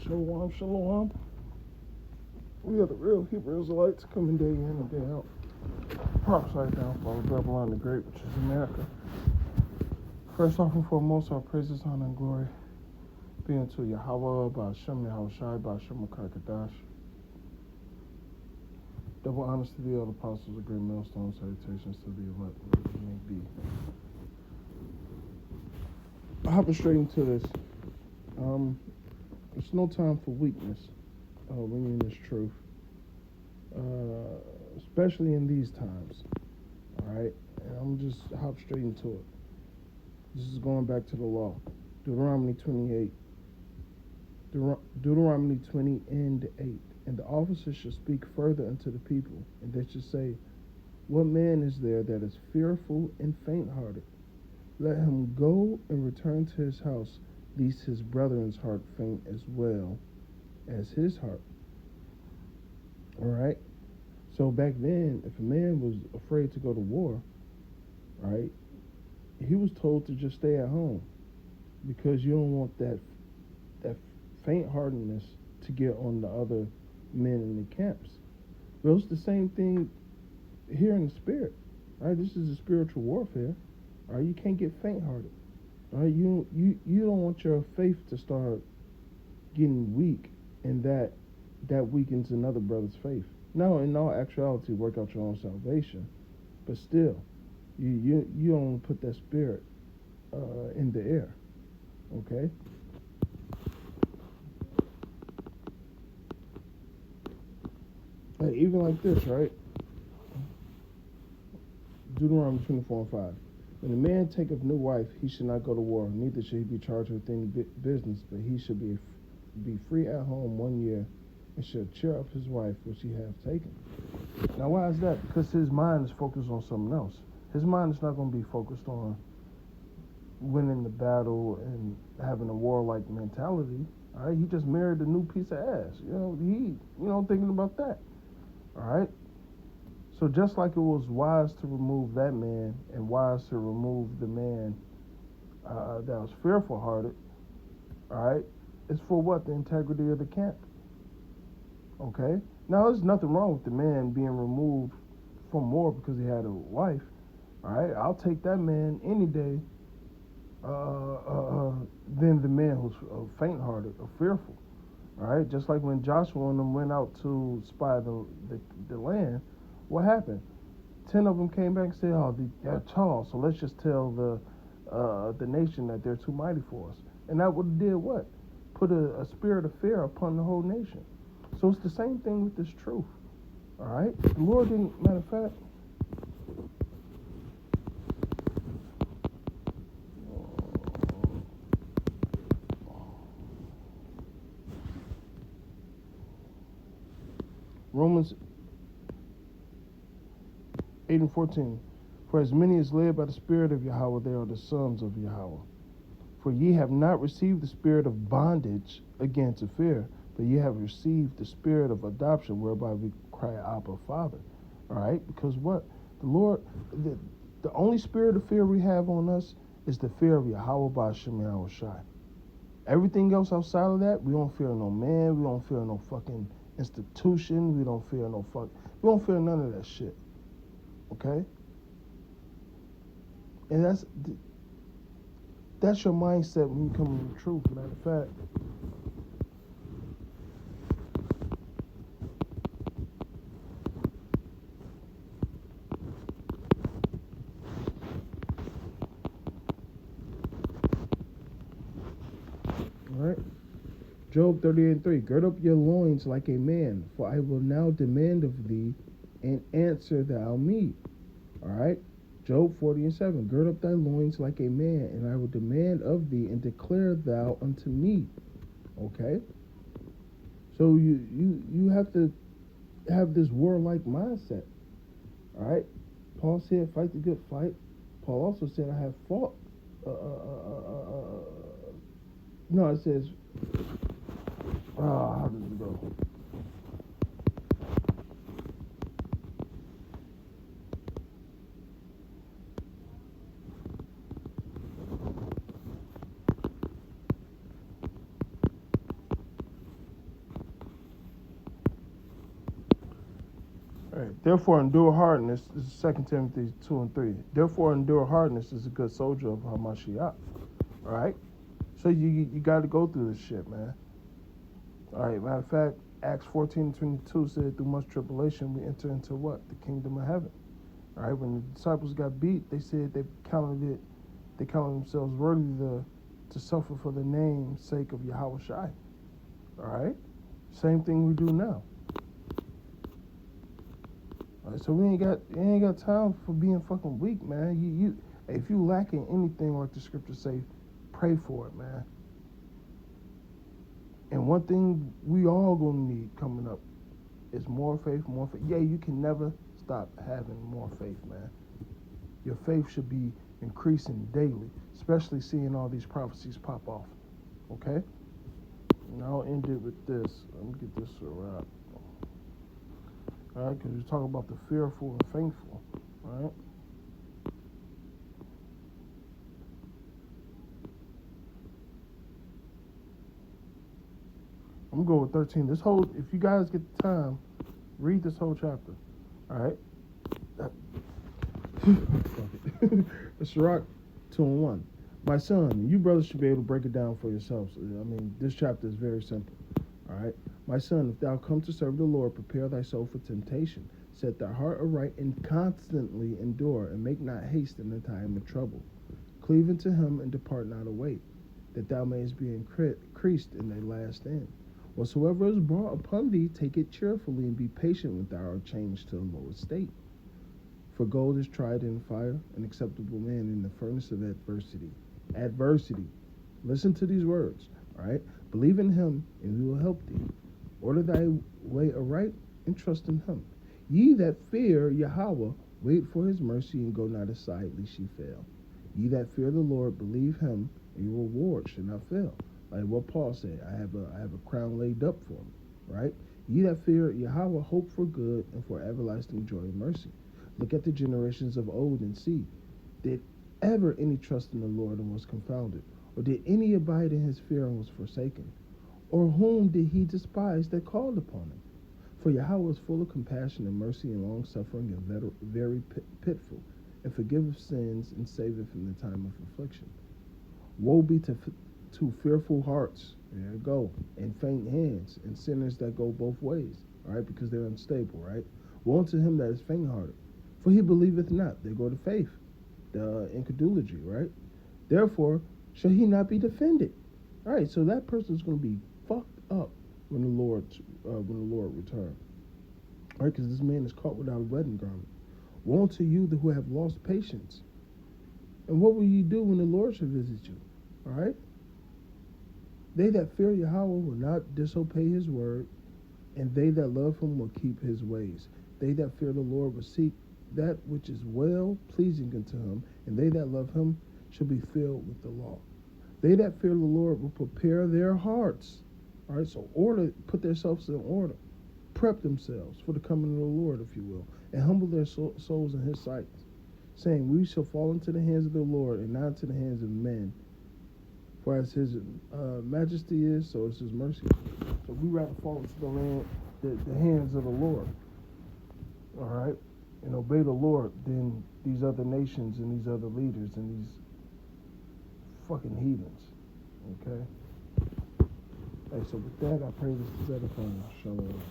Shalom, shalom. We are the real Hebrew Israelites coming day in and day out. Prophesy downfall of Babylon the Great, which is America. First off and foremost, our praises, honor, and glory be unto Yahweh, Ba'ashem Yahushai, Ba'ashem Kadash. Double honors to the other apostles, a great millstone, salutations to the elect, wherever it may be. Hopping straight into this. It's no time for weakness when you're in this truth, especially in these times. All right, and I'm just hop straight into it. This is going back to the law, Deuteronomy 28, Deuteronomy 20 and 8. And the officers shall speak further unto the people, and they shall say, what man is there that is fearful and faint-hearted? Let him go and return to his house, lest his brethren's heart faint as well as his heart. All right. So back then, if a man was afraid to go to war, right, he was told to just stay at home, because you don't want that faint-heartedness to get on the other men in the camps. But it's the same thing here in the spirit. Right? This is a spiritual warfare. Right? You can't get faint-hearted. Right? You don't want your faith to start getting weak, and that weakens another brother's faith. No, in all actuality, work out your own salvation, but still, you don't put that spirit in the air. Okay. Hey, even like this, right? Deuteronomy 24 and 5. When a man taketh new wife, he should not go to war, neither should he be charged with any business, but he should be free at home 1 year, and should cheer up his wife which he hath taken. Now, why is that? Because his mind is focused on something else. His mind is not going to be focused on winning the battle and having a warlike mentality. All right, he just married a new piece of ass. Thinking about that. All right. So just like it was wise to remove that man and wise to remove the man that was fearful-hearted, all right, it's for what? The integrity of the camp. Okay? Now, there's nothing wrong with the man being removed from war because he had a wife. All right? I'll take that man any day than the man who's faint-hearted or fearful. All right? Just like when Joshua and them went out to spy the land, what happened? 10 of them came back and said, oh, they're tall, so let's just tell the nation that they're too mighty for us. And that would did what? Put a spirit of fear upon the whole nation. So it's the same thing with this truth. All right? The Lord didn't, matter of fact, Romans 8 and 14. For as many as live by the Spirit of Yahweh, they are the sons of Yahweh. For ye have not received the spirit of bondage again to fear, but ye have received the spirit of adoption, whereby we cry, Abba, Father. All right? Because what? The Lord, the only spirit of fear we have on us is the fear of Yahweh Ba'ashem Yahushai. Everything else outside of that, we don't fear no man, we don't fear no fucking institution, we don't fear none of that shit. Okay? And that's your mindset when you come to the truth, matter of fact. All right? Job 38 and 3. Gird up your loins like a man, for I will now demand of thee, and answer thou me. All right? Job 40 and 7. Gird up thy loins like a man, and I will demand of thee, and declare thou unto me. Okay? So you have to have this warlike mindset. All right? Paul said, fight the good fight. Paul also said, I have fought. No, it says, how does it go? Therefore, endure hardness. This is 2 Timothy 2 and 3. Therefore, endure hardness as a good soldier of Hamashiach. All right? So you got to go through this shit, man. All right, matter of fact, Acts 14:22 said, through much tribulation, we enter into what? The kingdom of heaven. All right, when the disciples got beat, they said they counted themselves worthy to suffer for the name's sake of Yahweh Shai. All right? Same thing we do now. All right, so we ain't got time for being fucking weak, man. If you lacking anything, like the scriptures say, pray for it, man. And one thing we all gonna need coming up is more faith. Yeah, you can never stop having more faith, man. Your faith should be increasing daily, especially seeing all these prophecies pop off. Okay? And I'll end it with this. Let me get this a wrap. All right, because we talk about the fearful and faithful. All right? I'm going with 13. If you guys get the time, read this whole chapter. All right? Sirach 2 and 1. My son, you brothers should be able to break it down for yourselves. I mean, this chapter is very simple. All right? My son, if thou come to serve the Lord, prepare thy soul for temptation. Set thy heart aright and constantly endure, and make not haste in the time of trouble. Cleave unto him and depart not away, that thou mayest be increased in thy last end. Whatsoever is brought upon thee, take it cheerfully, and be patient when thou art changed to a lower state. For gold is tried in fire, an acceptable man in the furnace of adversity. Adversity. Listen to these words, all right? Believe in him, and he will help thee. Order thy way aright, and trust in him. Ye that fear Yahweh, wait for his mercy, and go not aside, lest ye fail. Ye that fear the Lord, believe him, and your reward shall not fail. Like what Paul said, I have a crown laid up for me, right? Ye that fear Yahweh, hope for good and for everlasting joy and mercy. Look at the generations of old and see, did ever any trust in the Lord and was confounded? Or did any abide in his fear and was forsaken? Or whom did he despise that called upon him? For Yahweh is full of compassion and mercy and long-suffering and very pitiful, and forgiveth sins and saveth in the time of affliction. Woe be to fearful hearts, there you go, and faint hands, and sinners that go both ways, all right, because they're unstable, right? Woe unto him that is faint-hearted, for he believeth not. They go to faith, the incredulity, right? Therefore shall he not be defended. All right, so that person is going to be fucked up when the Lord returns. All right, because this man is caught without a wedding garment. Woe unto you who have lost patience. And what will you do when the Lord shall visit you? All right? They that fear Yahweh will not disobey his word, and they that love him will keep his ways. They that fear the Lord will seek that which is well pleasing unto him, and they that love him shall be filled with the law. They that fear the Lord will prepare their hearts. All right, so put themselves in order. Prep themselves for the coming of the Lord, if you will, and humble their souls in his sight, saying, we shall fall into the hands of the Lord and not into the hands of men. For as his majesty is, so is his mercy. So we rather fall into the hands of the Lord, all right, and obey the Lord than these other nations and these other leaders and these fucking heathens, okay? Hey, so with that, I pray this is edifying. Shalom.